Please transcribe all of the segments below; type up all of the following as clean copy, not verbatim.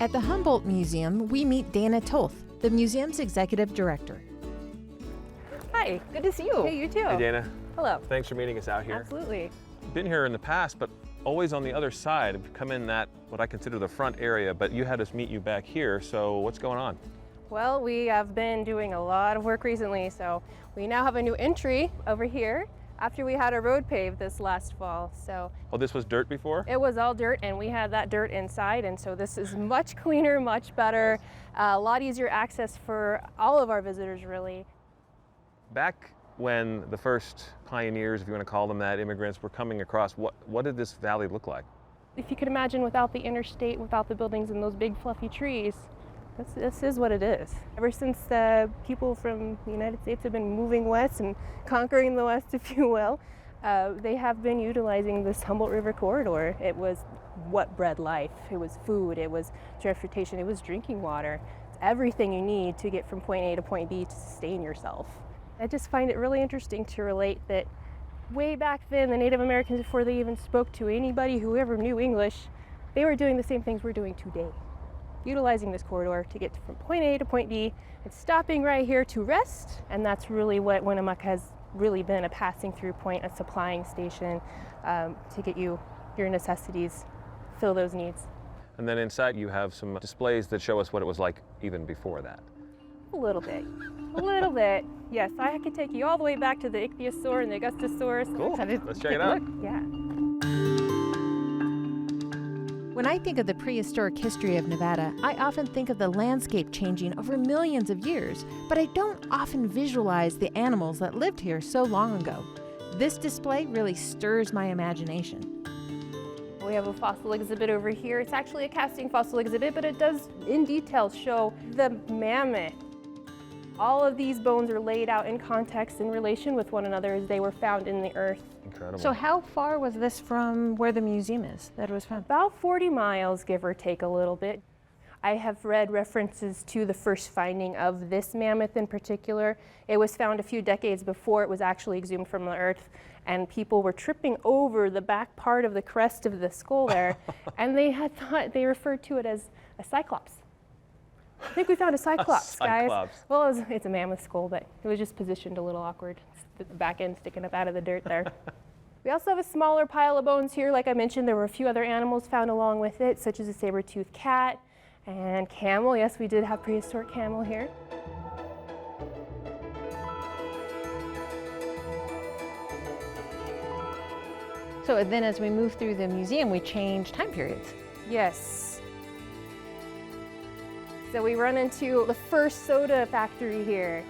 At the Humboldt Museum, we meet Dana Toth, the museum's executive director. Hi, good to see you. Hey, you too. Hey, Dana. Hello. Thanks for meeting us out here. Absolutely. Been here in the past, but always on the other side. I've come in that, what I consider the front area, but you had us meet you back here, so what's going on? Well, we have been doing a lot of work recently, so we now have a new entry over here after we had a road paved this last fall. So Oh, this was dirt before? it was all dirt, and we had that dirt inside, and so this is much cleaner, much better, a lot easier access for all of our visitors, really. Back when the first pioneers, if you want to call them that, immigrants were coming across, what did this valley look like? If you could imagine, without the interstate, without the buildings and those big fluffy trees, this is what it is. Ever since the people from the United States have been moving west and conquering the West, if you will, they have been utilizing this Humboldt River corridor. It was what bred life. It was food, it was transportation, it was drinking water. It's everything you need to get from point A to point B to sustain yourself. I just find it really interesting to relate that way back then, the Native Americans, before they even spoke to anybody who ever knew English, they were doing the same things we're doing today. Utilizing this corridor to get from point A to point B and stopping right here to rest. And that's really what Winnemucca has really been, a passing through point, a supplying station to get you your necessities, fill those needs. And then inside you have some displays that show us what it was like even before that. A little bit. A little bit. Yes, I could take you all the way back to the Ichthyosaur and the Augustosaurus. Cool. Let's check it out. Look. Yeah. When I think of the prehistoric history of Nevada, I often think of the landscape changing over millions of years, but I don't often visualize the animals that lived here so long ago. This display really stirs my imagination. We have a fossil exhibit over here. It's actually a casting fossil exhibit, but it does in detail show the mammoth. All of these bones are laid out in context in relation with one another as they were found in the earth. Incredible. So how far was this from where the museum is that it was found? About 40 miles, give or take a little bit. I have read references to the first finding of this mammoth in particular. It was found a few decades before it was actually exhumed from the earth, and people were tripping over the back part of the crest of the skull there, and they had thought, they referred to it as a cyclops. I think we found a cyclops, guys. Well, it's a mammoth skull, but it was just positioned a little awkward. The back end sticking up out of the dirt there. We also have a smaller pile of bones here. Like I mentioned, there were a few other animals found along with it, such as a saber-toothed cat and camel. Yes, we did have prehistoric camel here. So then as we move through the museum, we change time periods. Yes. So we run into the first soda factory here.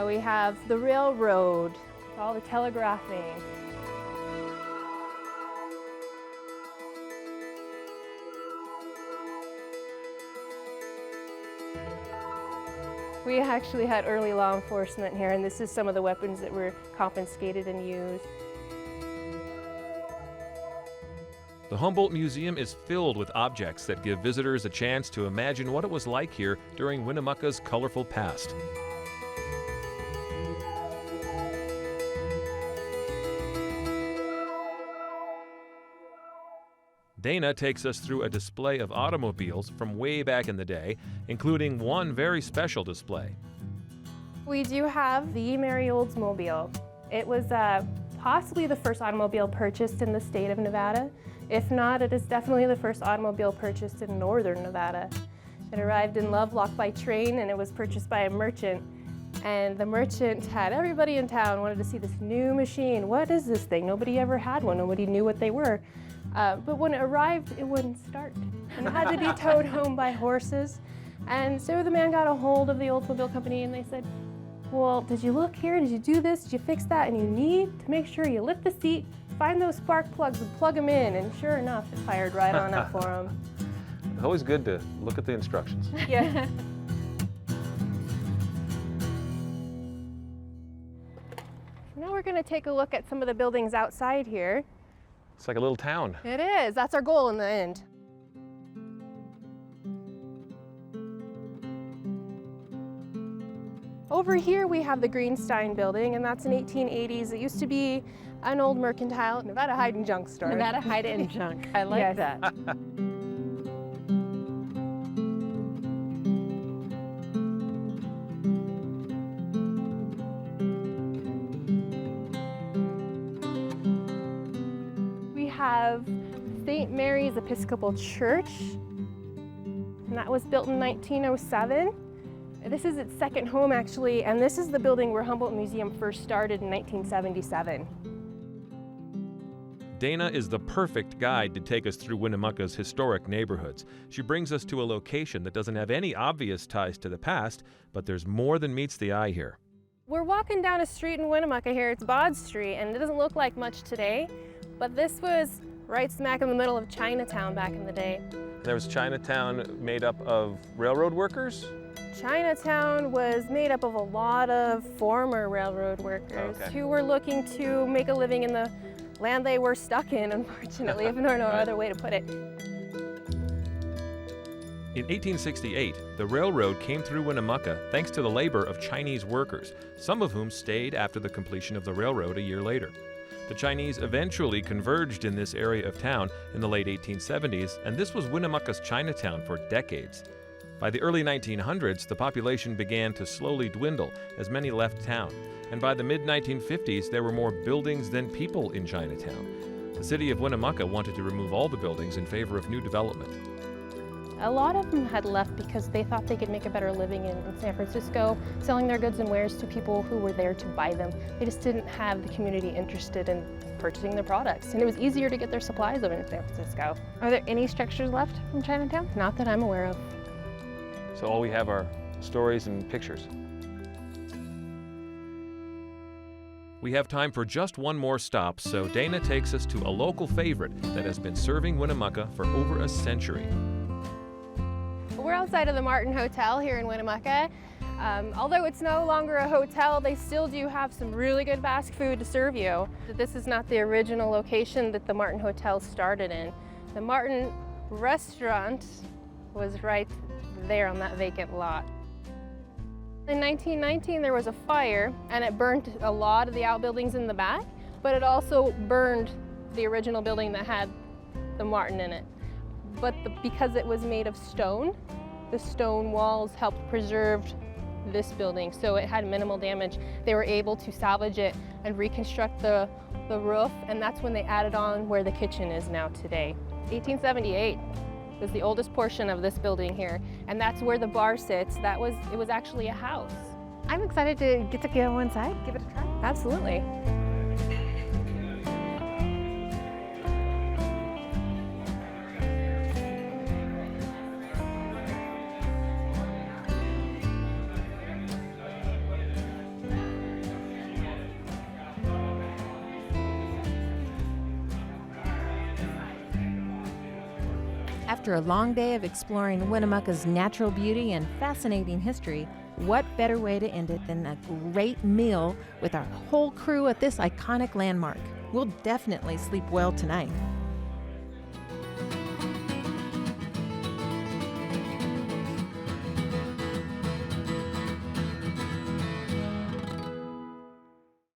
We have the railroad, all the telegraphing. We actually had early law enforcement here, and this is some of the weapons that were confiscated and used. The Humboldt Museum is filled with objects that give visitors a chance to imagine what it was like here during Winnemucca's colorful past. Dana takes us through a display of automobiles from way back in the day, including one very special display. We do have the Merry Oldsmobile. It was possibly the first automobile purchased in the state of Nevada. If not, it is definitely the first automobile purchased in northern Nevada. It arrived in Lovelock by train, and it was purchased by a merchant. And the merchant had everybody in town wanted to see this new machine. What is this thing? Nobody ever had one. Nobody knew what they were. But when it arrived, it wouldn't start. And it had to be towed home by horses. And so the man got a hold of the Oldsmobile company, and they said, well, did you look here? Did you do this? Did you fix that? And you need to make sure you lift the seat, find those spark plugs and plug them in. And sure enough, it fired right on up for him. It's always good to look at the instructions. Yeah. Now we're going to take a look at some of the buildings outside here. It's like a little town. It is. That's our goal in the end. Over here we have the Greenstein building, and that's in 1880s. It used to be an old mercantile, Nevada Hide and Junk store. Nevada Hide and Junk. I like Yes. that. We have St. Mary's Episcopal Church, and that was built in 1907. This is its second home, actually, and this is the building where Humboldt Museum first started in 1977. Dana is the perfect guide to take us through Winnemucca's historic neighborhoods. She brings us to a location that doesn't have any obvious ties to the past, but there's more than meets the eye here. We're walking down a street in Winnemucca here. It's Bod Street, and it doesn't look like much today, but this was right smack in the middle of Chinatown back in the day. There was Chinatown made up of railroad workers? Chinatown was made up of a lot of former railroad workers who were looking to make a living in the land they were stuck in, unfortunately, if no other way to put it. In 1868, the railroad came through Winnemucca thanks to the labor of Chinese workers, some of whom stayed after the completion of the railroad a year later. The Chinese eventually converged in this area of town in the late 1870s, and this was Winnemucca's Chinatown for decades. By the early 1900s, the population began to slowly dwindle as many left town, and by the mid-1950s, there were more buildings than people in Chinatown. The city of Winnemucca wanted to remove all the buildings in favor of new development. A lot of them had left because they thought they could make a better living in San Francisco, selling their goods and wares to people who were there to buy them. They just didn't have the community interested in purchasing their products, and it was easier to get their supplies over in San Francisco. Are there any structures left from Chinatown? Not that I'm aware of. So all we have are stories and pictures. We have time for just one more stop, so Dana takes us to a local favorite that has been serving Winnemucca for over a century. We're outside of the Martin Hotel here in Winnemucca. Although it's no longer a hotel, they still do have some really good Basque food to serve you. This is not the original location that the Martin Hotel started in. The Martin restaurant was right there on that vacant lot. In 1919, there was a fire, and it burned a lot of the outbuildings in the back, but it also burned the original building that had the Martin in it. But because it was made of stone, the stone walls helped preserve this building, so it had minimal damage. They were able to salvage it and reconstruct the roof, and that's when they added on where the kitchen is now today. 1878 was the oldest portion of this building here, and that's where the bar sits. It was actually a house. I'm excited to get to go inside, give it a try. Absolutely. After a long day of exploring Winnemucca's natural beauty and fascinating history, what better way to end it than a great meal with our whole crew at this iconic landmark? We'll definitely sleep well tonight.